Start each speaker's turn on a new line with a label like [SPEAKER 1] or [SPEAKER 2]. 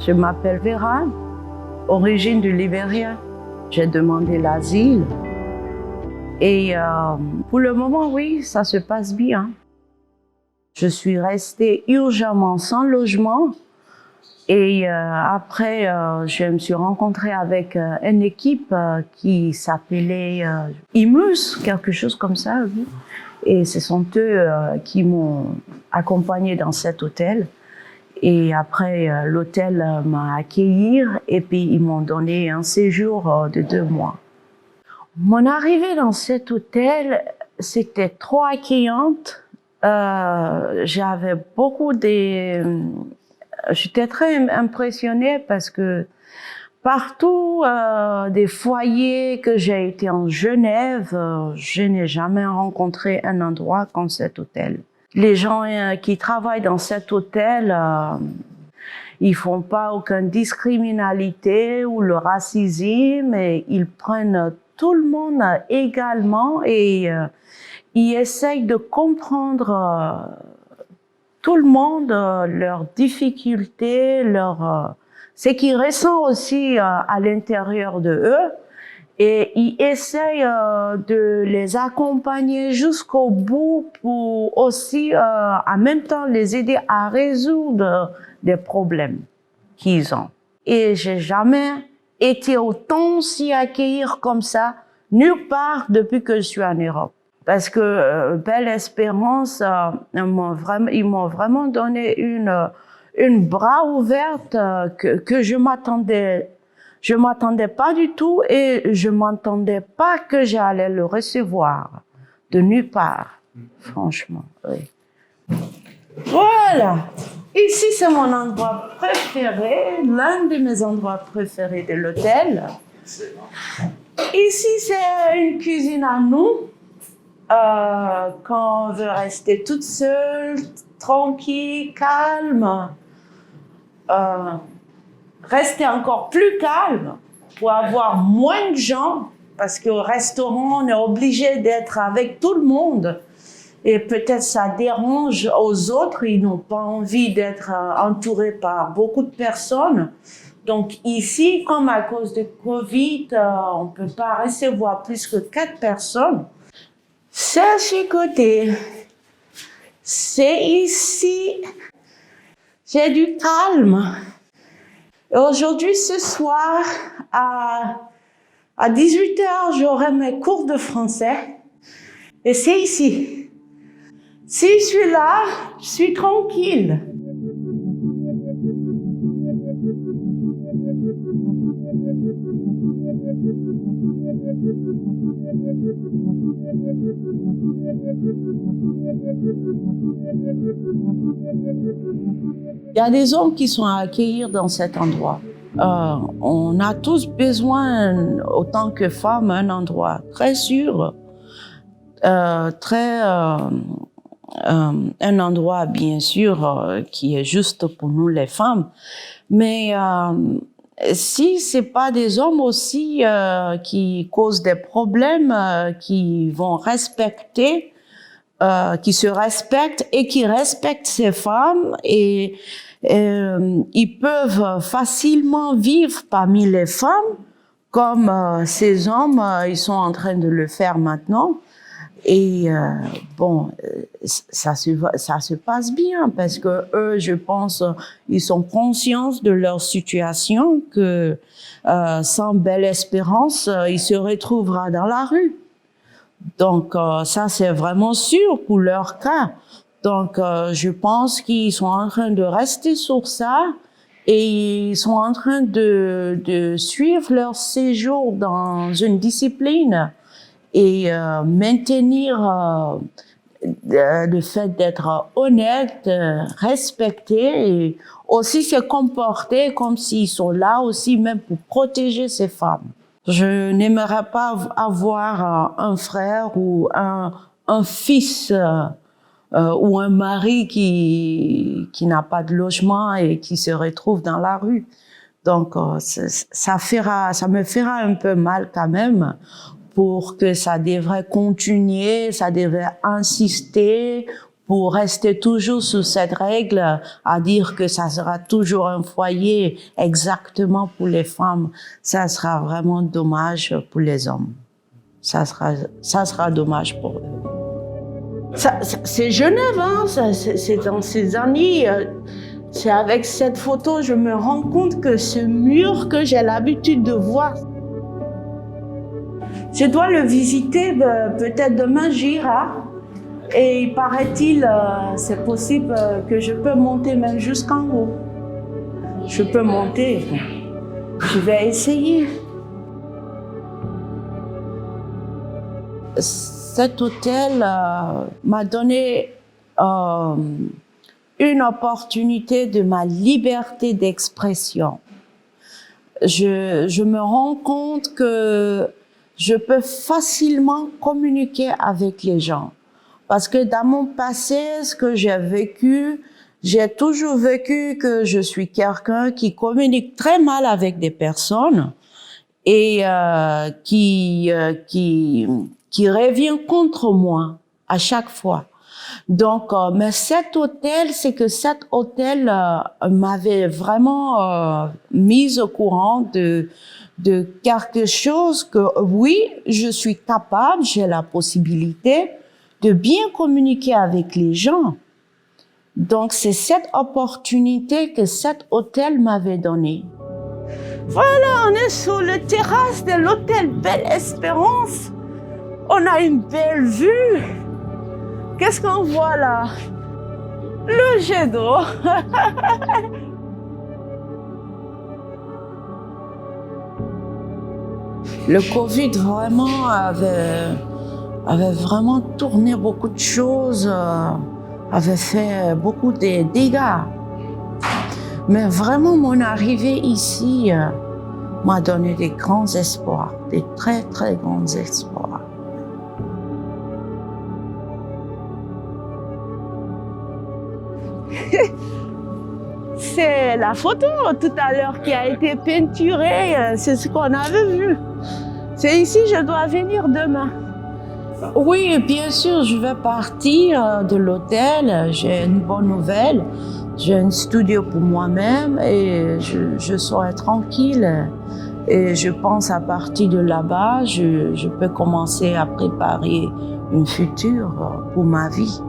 [SPEAKER 1] Je m'appelle Vera, origine du Libéria. J'ai demandé l'asile. Et pour le moment, oui, ça se passe bien. Je suis restée urgemment sans logement. Et après, je me suis rencontrée avec une équipe qui s'appelait Imus, quelque chose comme ça. Oui. Et ce sont eux qui m'ont accompagnée dans cet hôtel. Et après, l'hôtel m'a accueilli et puis ils m'ont donné un séjour de 2 mois. Mon arrivée dans cet hôtel, c'était trop accueillante. J'avais j'étais très impressionnée parce que partout des foyers que j'ai été en Genève, je n'ai jamais rencontré un endroit comme cet hôtel. Les gens qui travaillent dans cet hôtel, ils font pas aucune discriminalité ou le racisme, et ils prennent tout le monde également et ils essayent de comprendre tout le monde, leurs difficultés, ce qu'ils ressentent aussi à l'intérieur de eux. Et ils essayent de les accompagner jusqu'au bout pour aussi, en même temps, les aider à résoudre des problèmes qu'ils ont. Et j'ai jamais été autant s'y accueillir comme ça, nulle part depuis que je suis en Europe. Parce que Belle Espérance, ils m'ont vraiment donné une bras ouverte que je m'attendais pas du tout, et je m'attendais pas que j'allais le recevoir de nulle part, franchement. Oui. Voilà. Ici, c'est mon endroit préféré, l'un de mes endroits préférés de l'hôtel. Ici, c'est une cuisine à nous. Quand on veut rester toute seule, tranquille, calme, rester encore plus calme pour avoir moins de gens, parce qu'au restaurant, on est obligé d'être avec tout le monde. Et peut-être ça dérange aux autres, ils n'ont pas envie d'être entourés par beaucoup de personnes. Donc ici, comme à cause de Covid, on ne peut pas recevoir plus que 4 personnes. C'est à ce côté, c'est ici, j'ai du calme. Et aujourd'hui, ce soir, à 18h, j'aurai mes cours de français. Et c'est ici. Si je suis là, je suis tranquille. Il y a des hommes qui sont à accueillir dans cet endroit. On a tous besoin, autant que femmes, un endroit très sûr, un endroit bien sûr qui est juste pour nous les femmes. Mais si c'est pas des hommes aussi qui causent des problèmes, qui vont respecter, qui se respectent et qui respectent ces femmes, et ils peuvent facilement vivre parmi les femmes comme ces hommes, ils sont en train de le faire maintenant. Et bon, ça se passe bien parce que eux, je pense, ils sont conscients de leur situation, que sans Belle Espérance, ils se retrouvera dans la rue. Donc ça, c'est vraiment sûr pour leur cas. Donc je pense qu'ils sont en train de rester sur ça et ils sont en train de suivre leur séjour dans une discipline et maintenir le fait d'être honnête, respecté, et aussi se comporter comme s'ils sont là aussi même pour protéger ces femmes. Je n'aimerais pas avoir un frère ou un fils ou un mari qui n'a pas de logement et qui se retrouve dans la rue. Donc ça me fera un peu mal quand même, pour que ça devrait continuer, ça devrait insister pour rester toujours sous cette règle, à dire que ça sera toujours un foyer exactement pour les femmes, ça sera vraiment dommage pour les hommes. Ça sera dommage pour eux. C'est Genève, hein, c'est dans ces années. C'est avec cette photo, je me rends compte que ce mur que j'ai l'habitude de voir, je dois le visiter, peut-être demain j'irai. Et il paraît-il, c'est possible que je peux monter même jusqu'en haut. Je peux monter. Je vais essayer. Cet hôtel m'a donné une opportunité de ma liberté d'expression. Je me rends compte que je peux facilement communiquer avec les gens. Parce que dans mon passé, ce que j'ai vécu, j'ai toujours vécu que je suis quelqu'un qui communique très mal avec des personnes et qui revient contre moi à chaque fois. Donc, mais cet hôtel, c'est que cet hôtel m'avait vraiment mise au courant de quelque chose que oui, je suis capable, j'ai la possibilité de bien communiquer avec les gens. Donc, c'est cette opportunité que cet hôtel m'avait donnée. Voilà, on est sur la terrasse de l'hôtel Belle Espérance. On a une belle vue. Qu'est-ce qu'on voit là? Le jet d'eau. Le Covid vraiment avait vraiment tourné beaucoup de choses, avait fait beaucoup de dégâts. Mais vraiment, mon arrivée ici m'a donné des grands espoirs, des très, très grands espoirs. C'est la photo tout à l'heure qui a été peinturée, c'est ce qu'on avait vu. C'est ici, je dois venir demain. Oui, bien sûr, je vais partir de l'hôtel. J'ai une bonne nouvelle. J'ai un studio pour moi-même et je serai tranquille. Et je pense à partir de là-bas, je peux commencer à préparer une future pour ma vie.